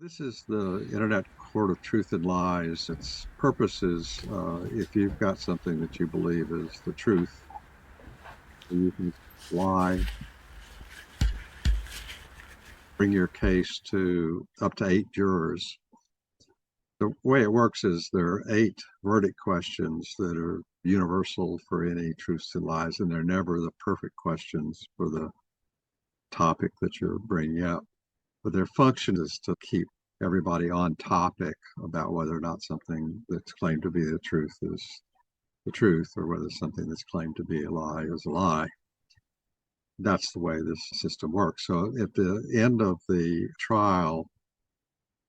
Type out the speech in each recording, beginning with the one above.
This is the Internet Court of Truth and Lies. Its purpose is if you've got something that you believe is the truth, you can lie, bring your case to up to 8 jurors. The way it works is there are 8 verdict questions that are universal for any truths and lies, and they're never the perfect questions for the topic that you're bringing up. But their function is to keep everybody on topic about whether or not something that's claimed to be the truth is the truth, or whether something that's claimed to be a lie is a lie. That's the way this system works. So at the end of the trial,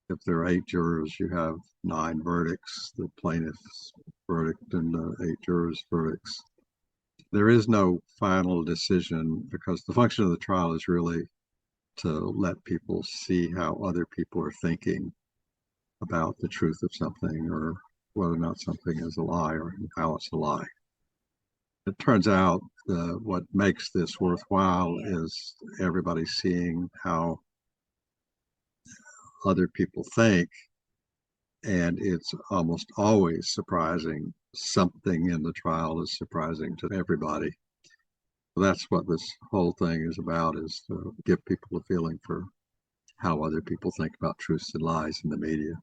if there are 8 jurors, you have 9 verdicts, the plaintiff's verdict and the 8 jurors' verdicts. There is no final decision because the function of the trial is really to let people see how other people are thinking about the truth of something, or whether or not something is a lie, or how it's a lie. It turns out what makes this worthwhile is everybody seeing how other people think, and it's almost always surprising. Something in the trial is surprising to everybody. That's what this whole thing is about, is to give people a feeling for how other people think about truths and lies in the media.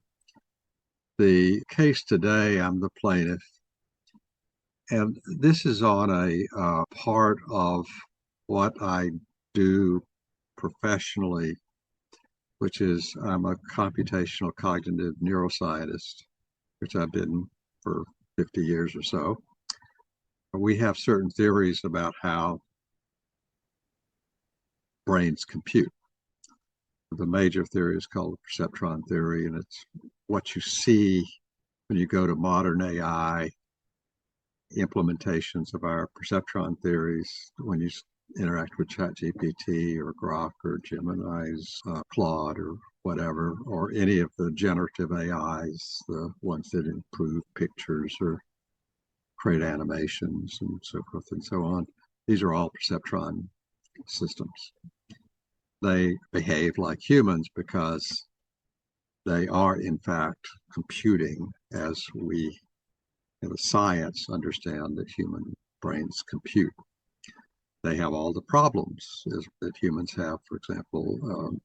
The case today, I'm the plaintiff, and this is on a part of what I do professionally, which is I'm a computational cognitive neuroscientist, which I've been for 50 years or so. We have certain theories about how brains compute. The major theory is called the perceptron theory, and it's what you see when you go to modern AI implementations of our perceptron theories. When you interact with ChatGPT or Grok or Gemini's Claude or whatever, or any of the generative AIs, the ones that improve pictures or create animations and so forth and so on. These are all perceptron systems. They behave like humans because they are, in fact, computing as we in the science understand that human brains compute. They have all the problems that humans have. For example,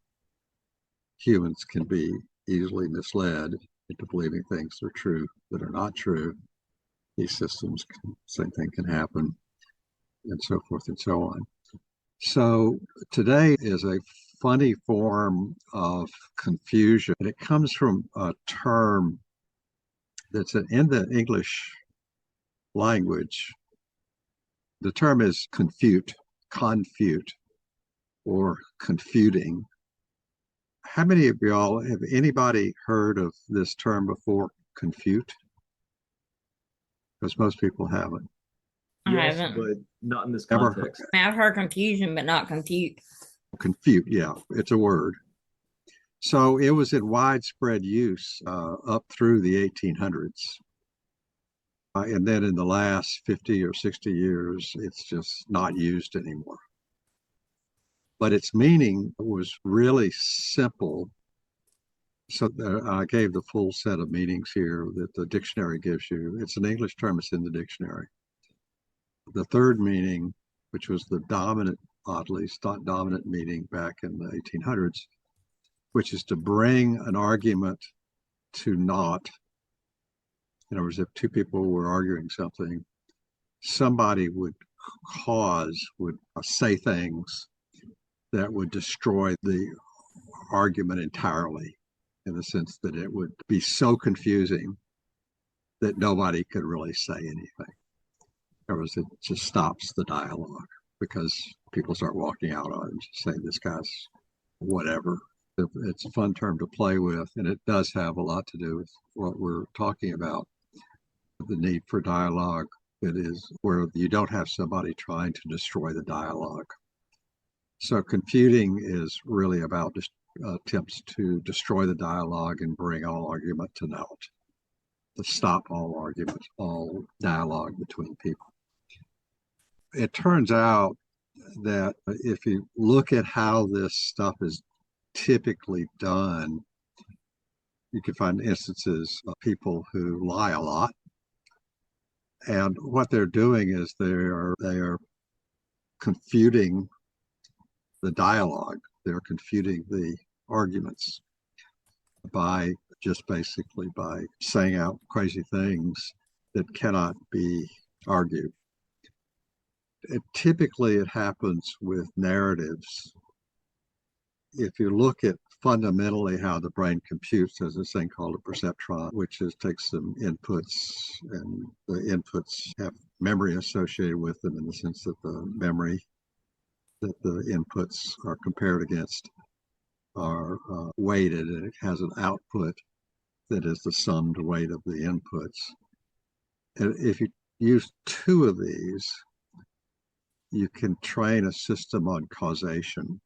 humans can be easily misled into believing things are true that are not true. These systems, same thing can happen, and so forth and so on. So today is a funny form of confusion. And it comes from a term that's in the English language. The term is confute, or confuting. How many of y'all, have anybody heard of this term before, confute? Because most people haven't. I Yes, haven't. but not in this Ever context. I've heard confusion, but not compute. confute, yeah, it's a word. So it was in widespread use up through the 1800s. And then in the last 50 or 60 years, it's just not used anymore. But its meaning was really simple. So I gave the full set of meanings here that the dictionary gives you. It's an English term, it's in the dictionary. The third meaning, which was the dominant, oddly, dominant meaning back in the 1800s, which is to bring an argument to naught. In other words, if two people were arguing something, somebody would say things that would destroy the argument entirely, in the sense that it would be so confusing that nobody could really say anything. In other words, it just stops the dialogue because people start walking out on it and just saying, this guy's whatever. It's a fun term to play with, and it does have a lot to do with what we're talking about, the need for dialogue. It is where you don't have somebody trying to destroy the dialogue. So confuting is really about attempts to destroy the dialogue and bring all argument to naught, to stop all argument, all dialogue between people. It turns out that if you look at how this stuff is typically done, You can find instances of people who lie a lot. And what they're doing is they are confuting the dialogue. They're confuting the arguments by just basically by saying out crazy things that cannot be argued. Typically, it happens with narratives. If you look at fundamentally how the brain computes, there's this thing called a perceptron, which takes some inputs, and the inputs have memory associated with them in the sense that the memory that the inputs are compared against are weighted, and it has an output that is the summed weight of the inputs. And if you use two of these, you can train a system on causation,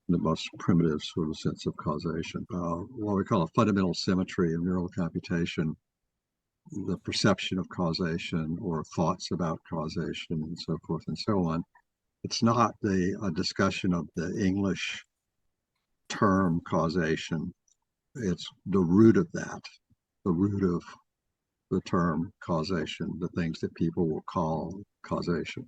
the most primitive sort of sense of causation. What we call a fundamental symmetry in neural computation, the perception of causation or thoughts about causation and so forth and so on. It's not a discussion of the English term causation. It's the root of that, the root of the term causation, the things that people will call causation.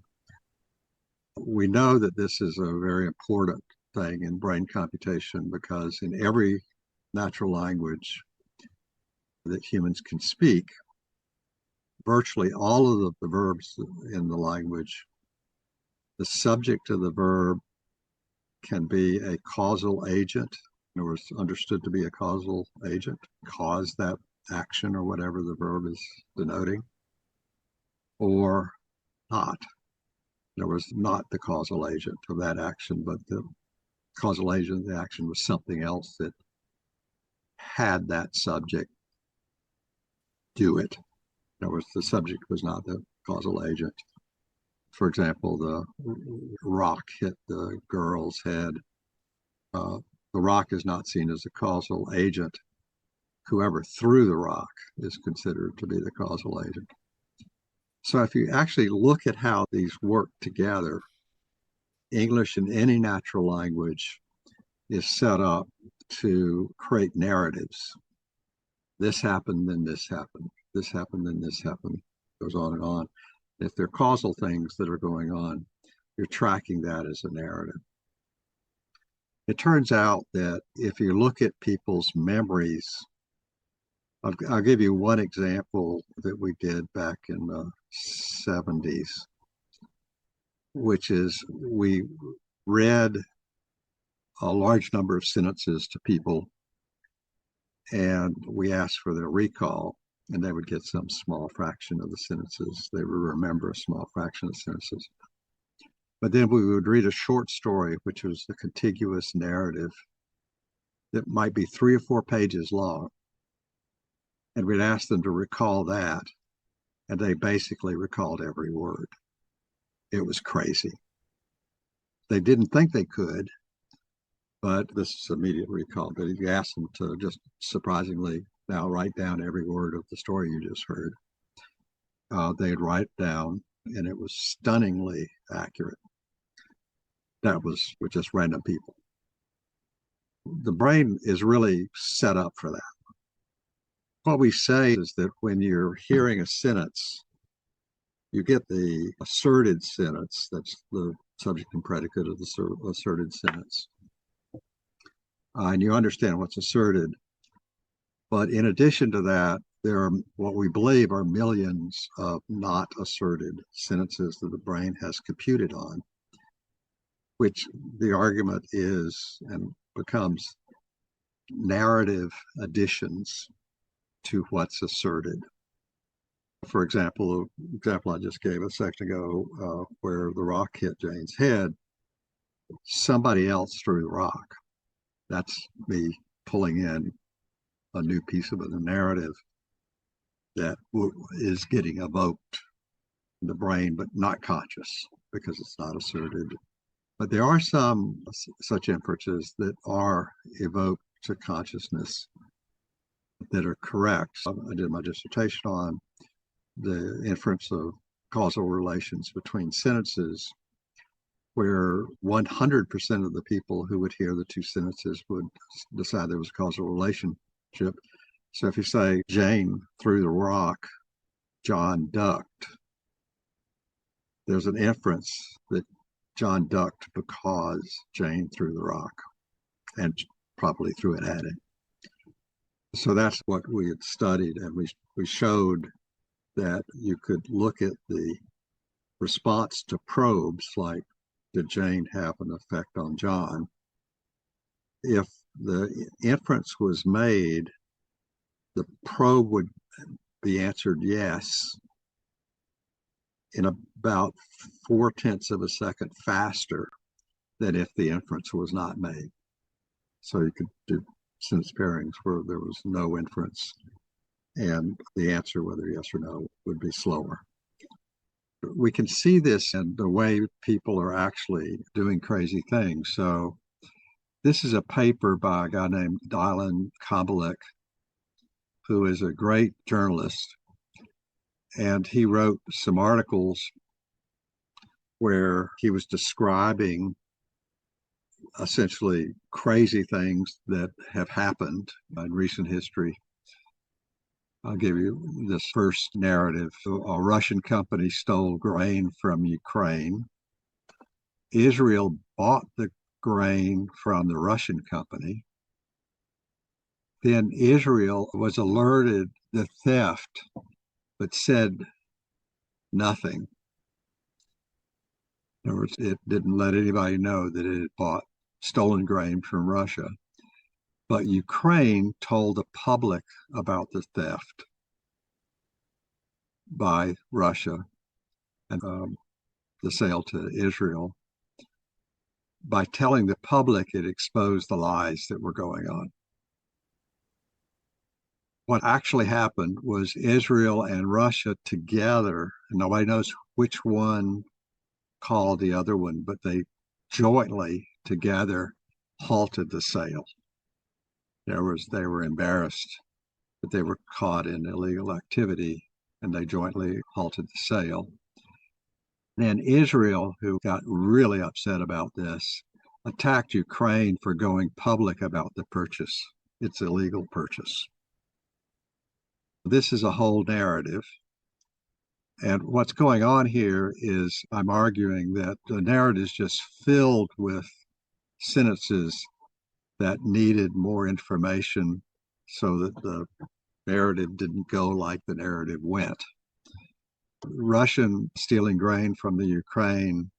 We know that this is a very important thing in brain computation because in every natural language that humans can speak, virtually all of the verbs in the language, the subject of the verb can be a causal agent, in other words, understood to be a causal agent, cause that action or whatever the verb is denoting, or not. In other words, not the causal agent of that action, but the causal agent of the action was something else that had that subject do it. In other words, the subject was not the causal agent. For example, the rock hit the girl's head. The rock is not seen as a causal agent. Whoever threw the rock is considered to be the causal agent. So if you actually look at how these work together, English in any natural language is set up to create narratives. This happened, then this happened. This happened, then this happened. Goes on and on. If they're causal things that are going on, you're tracking that as a narrative. It turns out that if you look at people's memories, I'll give you one example that we did back in the 70s, which is we read a large number of sentences to people and we asked for their recall, and they would get some small fraction of the sentences. They would remember a small fraction of the sentences. But then we would read a short story, which was a contiguous narrative that might be 3 or 4 pages long. And we'd ask them to recall that, and they basically recalled every word. It was crazy. They didn't think they could, but this is immediate recall. But if you ask them to just surprisingly now write down every word of the story you just heard, they'd write it down, and it was stunningly accurate. That was with just random people. The brain is really set up for that. What we say is that when you're hearing a sentence, you get the asserted sentence, that's the subject and predicate of the asserted sentence. And you understand what's asserted. But in addition to that, there are what we believe are millions of not asserted sentences that the brain has computed on, which the argument is and becomes narrative additions to what's asserted. For example, the example I just gave a second ago, where the rock hit Jane's head, somebody else threw the rock. That's me pulling in a new piece of the narrative that is getting evoked in the brain, but not conscious because it's not asserted. But there are some such inferences that are evoked to consciousness that are correct. I did my dissertation on the inference of causal relations between sentences, where 100% of the people who would hear the two sentences would decide there was a causal relation. ship. So if you say Jane threw the rock, John ducked, there's an inference that John ducked because Jane threw the rock and probably threw it at him. So that's what we had studied, and we showed that you could look at the response to probes, like did Jane have an effect on John? If the inference was made, the probe would be answered yes in about 4/10 of a second faster than if the inference was not made. So you could do sentence pairings where there was no inference, and the answer, whether yes or no, would be slower. We can see this in the way people are actually doing crazy things. So this is a paper by a guy named Dylan Kobelik, who is a great journalist. And he wrote some articles where he was describing essentially crazy things that have happened in recent history. I'll give you this first narrative. A Russian company stole grain from Ukraine. Israel bought the grain from the Russian company. Then Israel was alerted the theft, but said nothing. In other words, it didn't let anybody know that it had bought stolen grain from Russia. But Ukraine told the public about the theft by Russia and the sale to Israel. By telling the public, it exposed the lies that were going on. What actually happened was Israel and Russia together, and nobody knows which one called the other one, but they jointly together halted the sale. They were embarrassed that they were caught in illegal activity, and they jointly halted the sale. Then Israel, who got really upset about this, attacked Ukraine for going public about the purchase. It's illegal purchase. This is a whole narrative. And what's going on here is I'm arguing that the narrative is just filled with sentences that needed more information so that the narrative didn't go like the narrative went. Russian stealing grain from the Ukraine,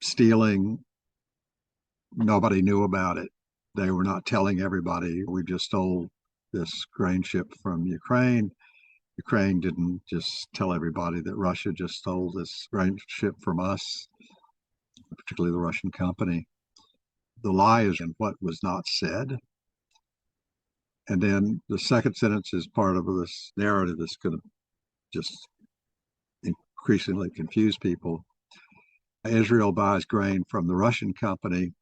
stealing, nobody knew about it. They were not telling everybody, we just stole this grain ship from Ukraine. Ukraine didn't just tell everybody that Russia just stole this grain ship from us, particularly the Russian company. The lie is in what was not said. And then the second sentence is part of this narrative that's going to just increasingly confuse people. Israel buys grain from the Russian company.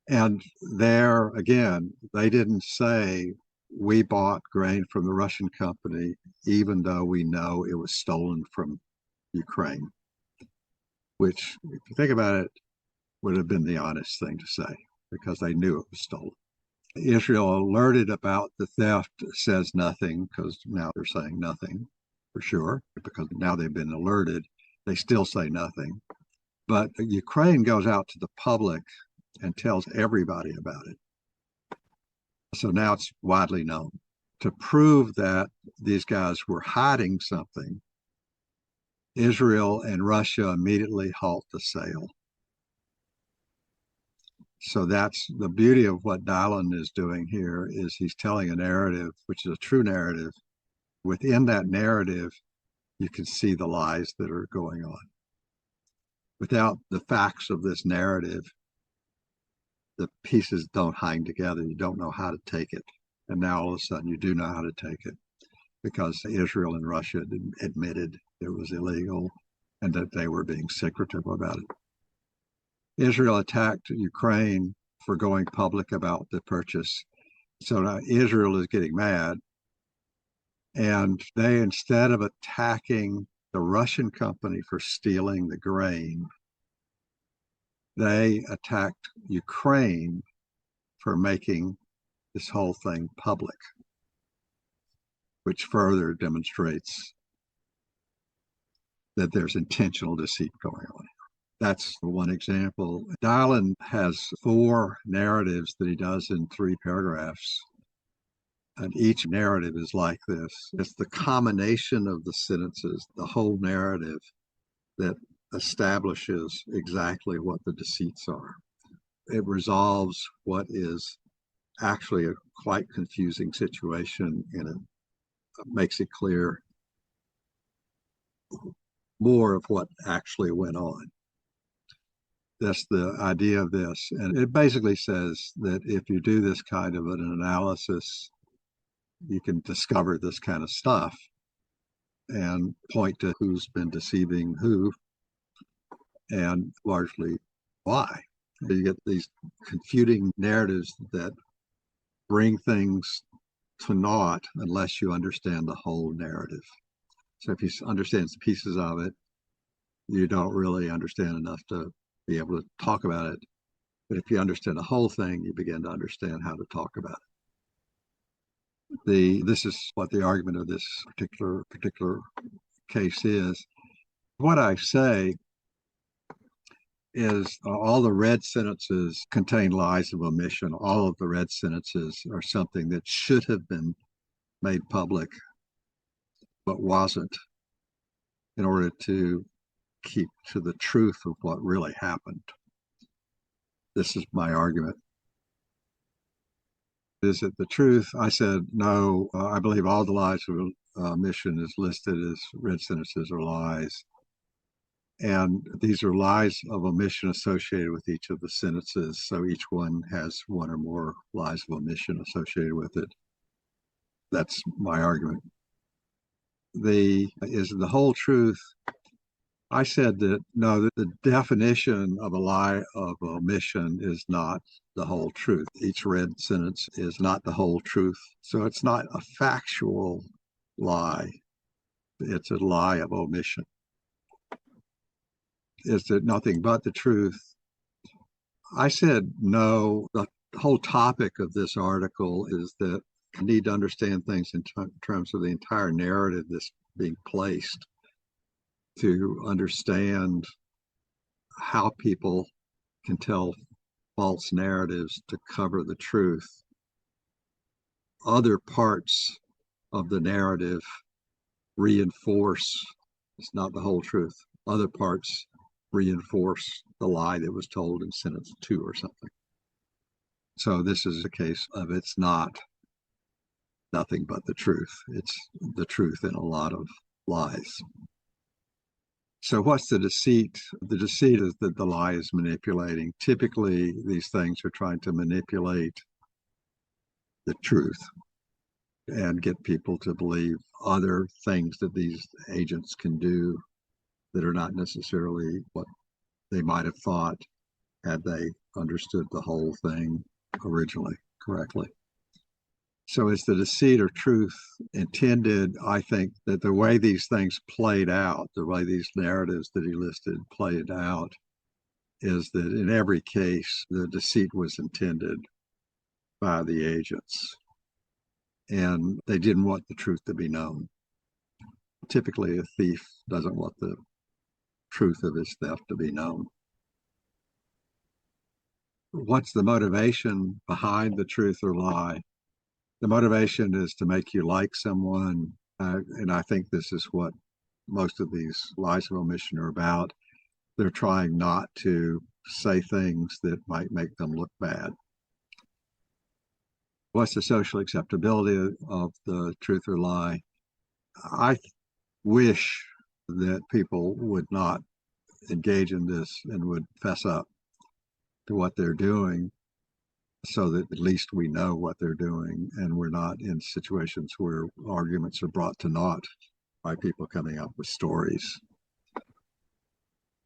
And there, again, they didn't say, we bought grain from the Russian company, even though we know it was stolen from Ukraine, which, if you think about it, would have been the honest thing to say because they knew it was stolen. Israel alerted about the theft says nothing because now they're saying nothing for sure because now they've been alerted. They still say nothing. But Ukraine goes out to the public and tells everybody about it. So now it's widely known. To prove that these guys were hiding something, Israel and Russia immediately halt the sale. So that's the beauty of what Dylan is doing here is he's telling a narrative, which is a true narrative. Within that narrative, you can see the lies that are going on. Without the facts of this narrative, the pieces don't hang together. You don't know how to take it. And now all of a sudden you do know how to take it because Israel and Russia admitted it was illegal and that they were being secretive about it. Israel attacked Ukraine for going public about the purchase. So now Israel is getting mad. And they, instead of attacking the Russian company for stealing the grain, they attacked Ukraine for making this whole thing public, which further demonstrates that there's intentional deceit going on. That's one example. Dylan has 4 narratives that he does in 3 paragraphs. And each narrative is like this. It's the combination of the sentences, the whole narrative, that establishes exactly what the deceits are. It resolves what is actually a quite confusing situation, and it makes it clear more of what actually went on. That's the idea of this. And it basically says that if you do this kind of an analysis, you can discover this kind of stuff and point to who's been deceiving who and largely why. You get these confuting narratives that bring things to naught unless you understand the whole narrative. So if you understand pieces of it, you don't really understand enough to be able to talk about it. But if you understand the whole thing, you begin to understand how to talk about it. This is what the argument of this particular case is. What I say is all the red sentences contain lies of omission. All of the red sentences are something that should have been made public, but wasn't, in order to keep to the truth of what really happened. This is my argument. Is it the truth? I said, no, I believe all the lies of omission is listed as red sentences or lies. And these are lies of omission associated with each of the sentences. So each one has one or more lies of omission associated with it. That's my argument. Is the whole truth? I said that no, the definition of a lie of omission is not the whole truth. Each red sentence is not the whole truth. So it's not a factual lie. It's a lie of omission. Is it nothing but the truth? I said no. The whole topic of this article is that you need to understand things in terms of the entire narrative that's being placed, to understand how people can tell false narratives to cover the truth. Other parts of the narrative reinforce, it's not the whole truth. Other parts reinforce the lie that was told in sentence 2 or something. So this is a case of it's not nothing but the truth. It's the truth in a lot of lies. So what's the deceit? The deceit is that the lie is manipulating. Typically, these things are trying to manipulate the truth and get people to believe other things that these agents can do that are not necessarily what they might have thought had they understood the whole thing originally correctly. So is the deceit or truth intended? I think that the way these things played out, the way these narratives that he listed played out, is that in every case, the deceit was intended by the agents, and they didn't want the truth to be known. Typically, a thief doesn't want the truth of his theft to be known. What's the motivation behind the truth or lie? The motivation is to make you like someone, and I think this is what most of these lies of omission are about. They're trying not to say things that might make them look bad. What's the social acceptability of the truth or lie? I wish that people would not engage in this and would fess up to what they're doing, so that at least we know what they're doing and we're not in situations where arguments are brought to naught by people coming up with stories.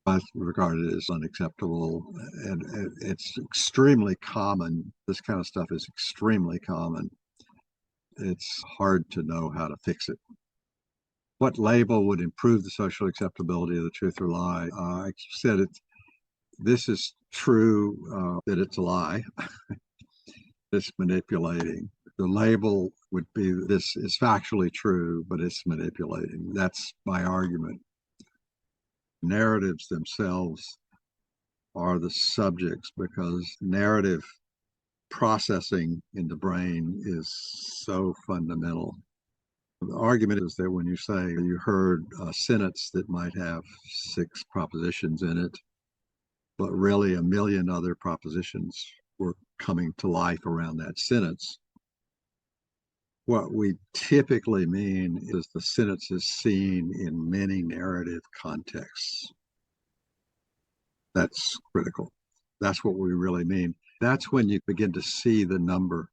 I regard it as unacceptable, and it's extremely common. This kind of stuff is extremely common. It's hard to know how to fix it. What label would improve the social acceptability of the truth or lie? I said this is true, that it's a lie. It's manipulating. The label would be this is factually true, but it's manipulating. That's my argument. Narratives themselves are the subjects because narrative processing in the brain is so fundamental. The argument is that when you say you heard a sentence that might have 6 propositions in it, but really a million other propositions were coming to life around that sentence, what we typically mean is the sentence is seen in many narrative contexts. That's critical. That's what we really mean. That's when you begin to see the number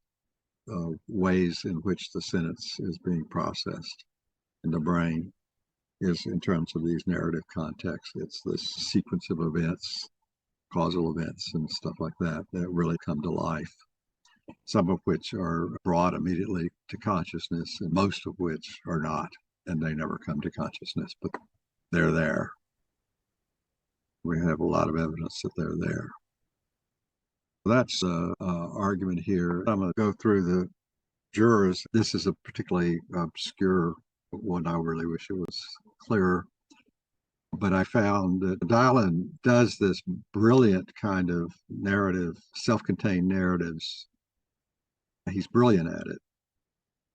of ways in which the sentence is being processed in the brain is in terms of these narrative contexts. It's this sequence of events, causal events and stuff like that that really come to life, some of which are brought immediately to consciousness and most of which are not, and they never come to consciousness, but they're there. We have a lot of evidence that they're there. That's the argument here. I'm going to go through the jurors. This is a particularly obscure one. I really wish it was clearer. But I found that Dylan does this brilliant kind of narrative, self-contained narratives. He's brilliant at it.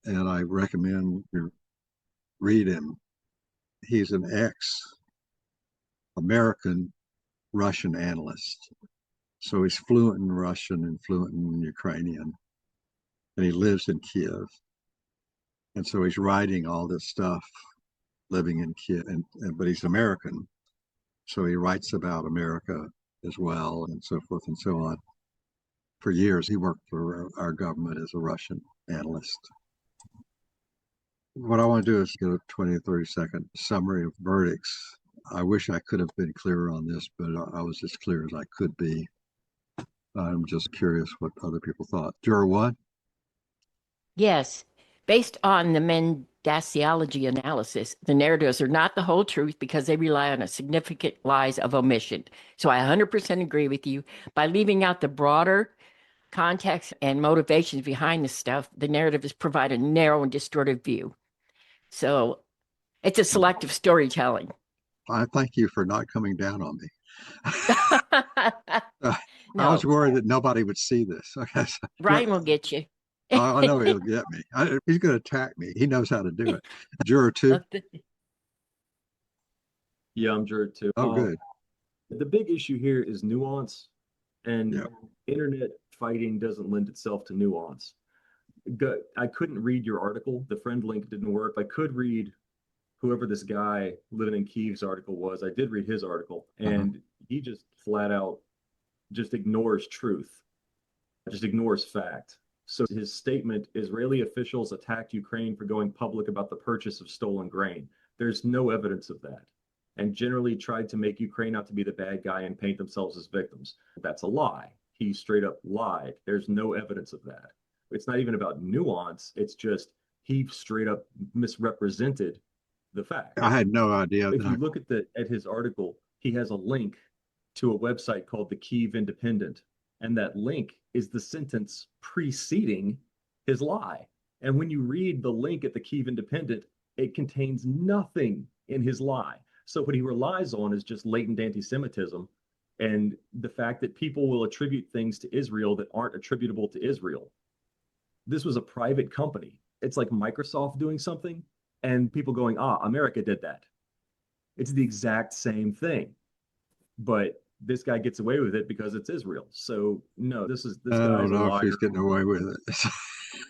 And I recommend you read him. He's an ex-American Russian analyst. So he's fluent in Russian and fluent in Ukrainian. And he lives in Kiev. And so he's writing all this stuff, living in Kiev, but he's American. So he writes about America as well, and so forth and so on. For years, he worked for our government as a Russian analyst. What I want to do is get a 20 or 30-second summary of verdicts. I wish I could have been clearer on this, but I was as clear as I could be. I'm just curious what other people thought. Juror 1? Yes. Based on the Mendacology analysis, the narratives are not the whole truth because they rely on a significant lies of omission. So I 100% agree with you. By leaving out the broader context and motivations behind the stuff, the narratives provide a narrow and distorted view. So it's a selective storytelling. I thank you for not coming down on me. No. I was worried that nobody would see this. Okay, so, Ryan will get you. I know he'll get me. He's going to attack me. He knows how to do it. Juror 2? Yeah, I'm juror 2. Oh, good. The big issue here is nuance, and Yep. internet fighting doesn't lend itself to nuance. I couldn't read your article. The friend link didn't work. I could read whoever this guy living in Kiev's article was. I did read his article, and he just flat out just ignores truth, just ignores fact. So his statement, Israeli officials attacked Ukraine for going public about the purchase of stolen grain. There's no evidence of that, and generally tried to make Ukraine out to be the bad guy and paint themselves as victims. That's a lie. He straight up lied. There's no evidence of that. It's not even about nuance. It's just he straight up misrepresented the fact. I had no idea. If you look at his article, he has a link to a website called the Kyiv Independent, and that link is the sentence preceding his lie. And when you read the link at the Kyiv Independent, it contains nothing in his lie. So what he relies on is just latent anti-Semitism and the fact that people will attribute things to Israel that aren't attributable to Israel. This was a private company. It's like Microsoft doing something and people going, America did that. It's the exact same thing. But this guy gets away with it because it's Israel. So no, this I don't know if he's getting away with it.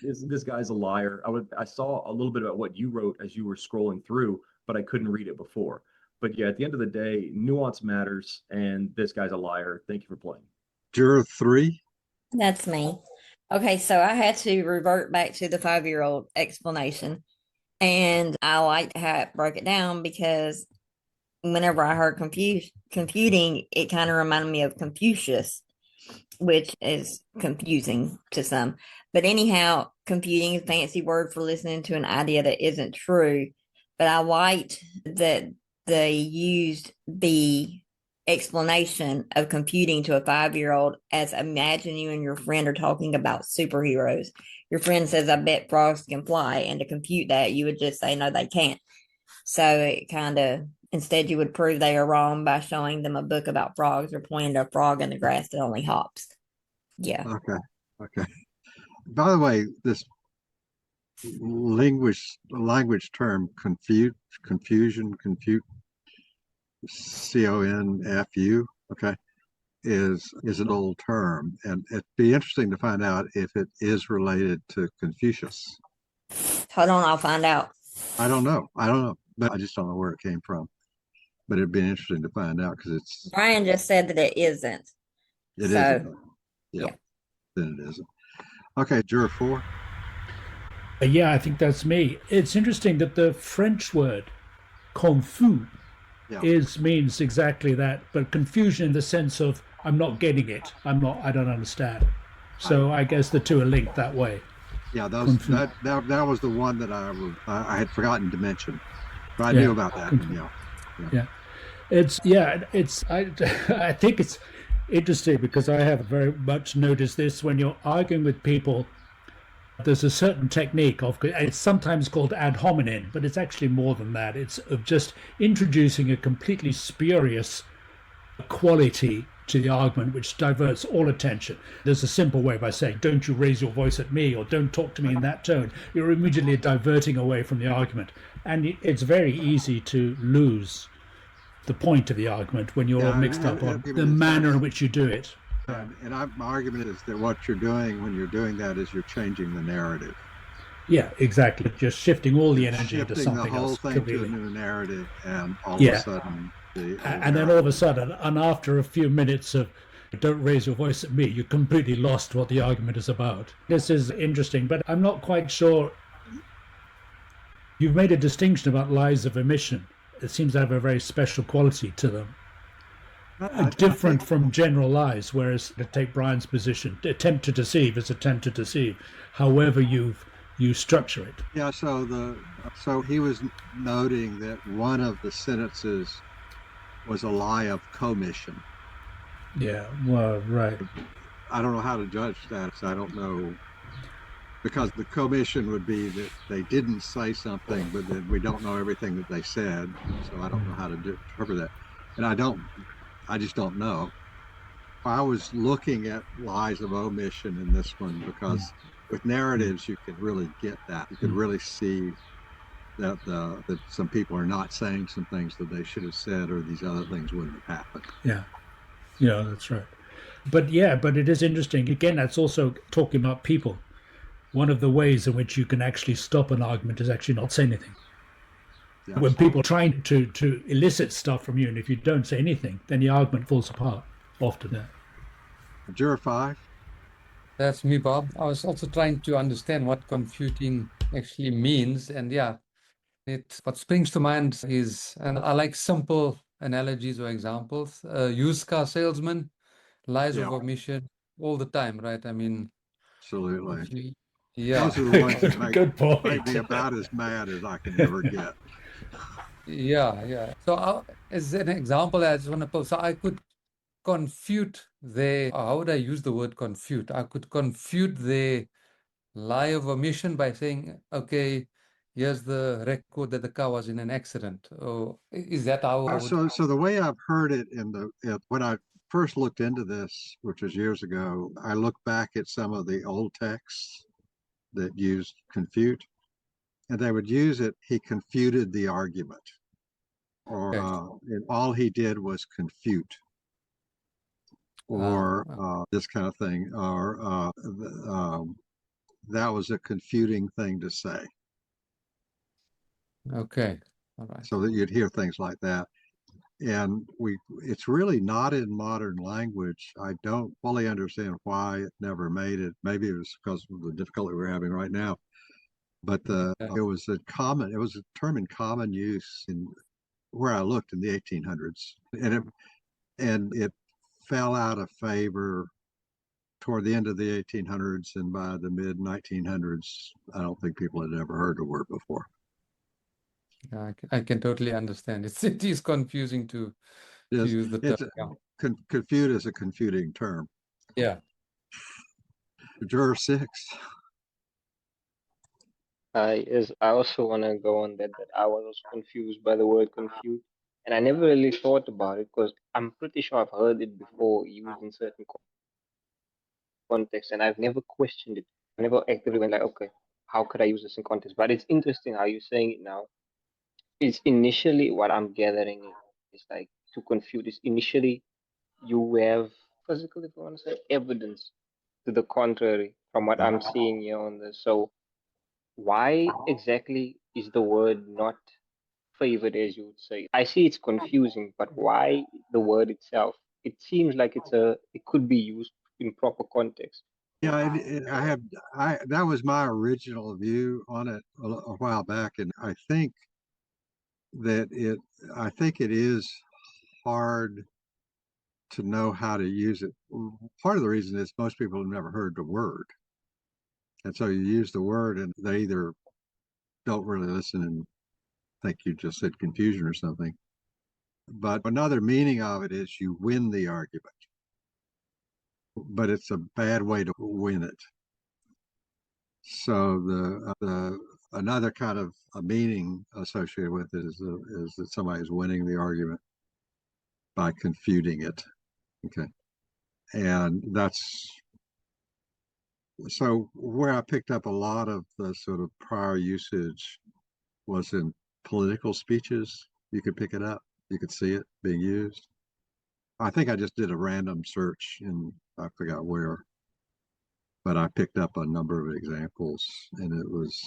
This guy's a liar. I saw a little bit about what you wrote as you were scrolling through, but I couldn't read it before. But yeah, at the end of the day, nuance matters, and this guy's a liar. Thank you for playing. Juror 3? That's me. Okay, so I had to revert back to the 5-year-old explanation. And I liked how it broke it down because whenever I heard confuting, it kind of reminded me of Confucius, which is confusing to some. But anyhow, confuting is a fancy word for listening to an idea that isn't true. But I liked that they used the explanation of computing to a 5-year-old as imagine you and your friend are talking about superheroes. Your friend says, I bet frogs can fly. And to compute that, you would just say, no, they can't. So it kind of, instead, you would prove they are wrong by showing them a book about frogs or pointing to a frog in the grass that only hops. Yeah. Okay. Okay. By the way, this language term confusion, CONFU, okay, is an old term, and it'd be interesting to find out if it is related to Confucius. Hold on, I'll find out. I don't know. But I just don't know where it came from. But it'd be interesting to find out because Brian just said that it isn't. it So, isn't. yeah. Then it isn't. Okay, juror 4. Yeah, I think that's me. It's interesting that the French word confus Yeah. means exactly that, but confusion in the sense of I'm not getting it. I don't understand. So I guess the two are linked that way. Yeah, Confus. that was the one that I had forgotten to mention. But I Yeah. knew about that. Yeah. I think it's interesting because I have very much noticed this when you're arguing with people. There's a certain technique of it's sometimes called ad hominem, but it's actually more than that. It's of just introducing a completely spurious quality to the argument which diverts all attention. There's a simple way by saying, don't you raise your voice at me, or don't talk to me in that tone. You're immediately diverting away from the argument. And it's very easy to lose the point of the argument when you're all mixed up on the manner in which you do it. And my argument is that what you're doing when you're doing that is you're changing the narrative. Yeah, exactly. Just shifting all the energy into something the whole else. thing Completely. to a new narrative, and all of a sudden, and then all of a sudden, and after a few minutes of "don't raise your voice at me," you completely lost what the argument is about. This is interesting, but I'm not quite sure. You've made a distinction about lies of omission. It seems to have a very special quality to them. Different from general lies, whereas to take Brian's position, attempt to deceive is attempt to deceive, however you structure it. Yeah, so he was noting that one of the sentences was a lie of commission. Yeah, well, right. I don't know how to judge that, so I don't know, because the commission would be that they didn't say something, but then we don't know everything that they said, so I don't know how to interpret that. And I just don't know. I was looking at lies of omission in this one because with narratives you can really get that. You can really see that that some people are not saying some things that they should have said, or these other things wouldn't have happened. Yeah, that's right. But it is interesting. Again, that's also talking about people. One of the ways in which you can actually stop an argument is actually not say anything. Yeah. When people are trying to elicit stuff from you, and if you don't say anything, then the argument falls apart often. Juror 5. That's me, Bob. I was also trying to understand what confuting actually means. And what springs to mind is, and I like simple analogies or examples, used car salesman, lies of omission all the time, right? I mean, absolutely. Yeah. Those are the ones that make me about as mad as I can ever get. Yeah. So as an example, I just want to post, so I could confute how would I use the word confute? I could confute the lie of omission by saying, okay, here's the record that the car was in an accident. Oh, is that how I would... So the way I've heard it when I first looked into this, which was years ago, I looked back at some of the old texts that used confute, and they would use it, he confuted the argument, or and all he did was confute, or this kind of thing, or that was a confuting thing to say. Okay, all right. So that you'd hear things like that. And it's really not in modern language. I don't fully understand why it never made it. Maybe it was because of the difficulty we're having right now. But it was a term in common use in where I looked in the 1800s, and it fell out of favor toward the end of the 1800s, and by the mid 1900s, I don't think people had ever heard the word before. I can totally understand. It is confusing to to Yes, use the it's term. confute is a confuting term. Yeah. Juror 6. I also want to go on that I was also confused by the word confute, and I never really thought about it because I'm pretty sure I've heard it before used in certain contexts, and I've never questioned it. I never actively went like, okay, how could I use this in context? But it's interesting how you're saying it now. It's initially what I'm gathering is like to confute is initially you have physical, if you want to say, evidence to the contrary from what I'm seeing here on this. So why exactly is the word not favored, as you would say? I see it's confusing, but why the word itself? It seems like it could be used in proper context. Yeah, that was my original view on it a while back, and that I think it is hard to know how to use it. Part of the reason is most people have never heard the word, and so you use the word, and they either don't really listen and think you just said confusion or something. But another meaning of it is you win the argument, but it's a bad way to win it. So the another kind of a meaning associated with it is that somebody is winning the argument by confuting it. Okay, and that's so where I picked up a lot of the sort of prior usage was in political speeches. You could pick it up, you could see it being used. I think I just did a random search and I forgot where, but I picked up a number of examples and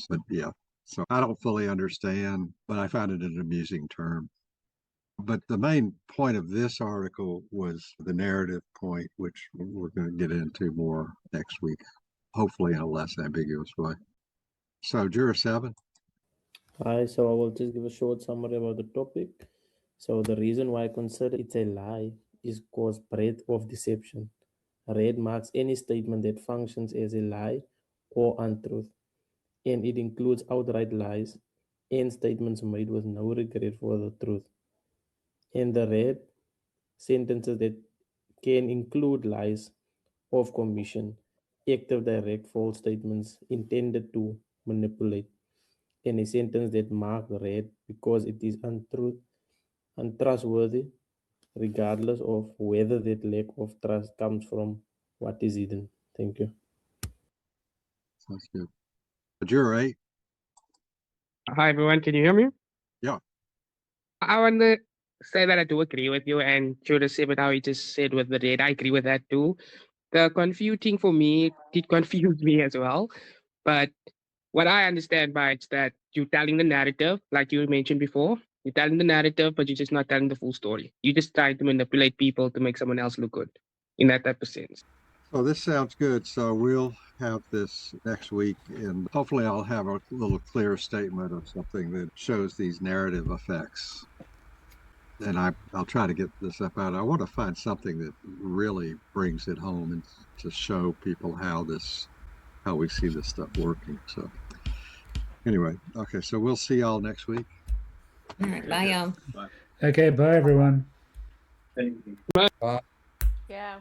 but yeah. So I don't fully understand, but I found it an amusing term. But the main point of this article was the narrative point, which we're going to get into more next week, hopefully in a less ambiguous way. So, Juror 7. Hi, so I will just give a short summary about the topic. So the reason why I consider it's a lie is because breadth of deception. Red marks any statement that functions as a lie or untruth, and it includes outright lies and statements made with no regret for the truth. And the red sentences that can include lies of commission, active, direct, false statements intended to manipulate, and a sentence that marked red because it is untrustworthy, regardless of whether that lack of trust comes from what is hidden. Thank you. Sounds good. Juror 8. Hi everyone, can you hear me? Yeah. I want to say that I do agree with you, and Judah said with how he just said with the red, I agree with that too. The confuting for me did confuse me as well, but what I understand by it's that you're telling the narrative, like you mentioned before. You're telling the narrative, but you're just not telling the full story. You just trying to manipulate people to make someone else look good, in that type of sense. So this sounds good. So we'll have this next week, and hopefully I'll have a little clear statement of something that shows these narrative effects. And I'll try to get this up out. I want to find something that really brings it home and to show people how we see this stuff working. So anyway, okay, so we'll see y'all next week. All right, bye, y'all. Okay, bye everyone. Bye. Yeah.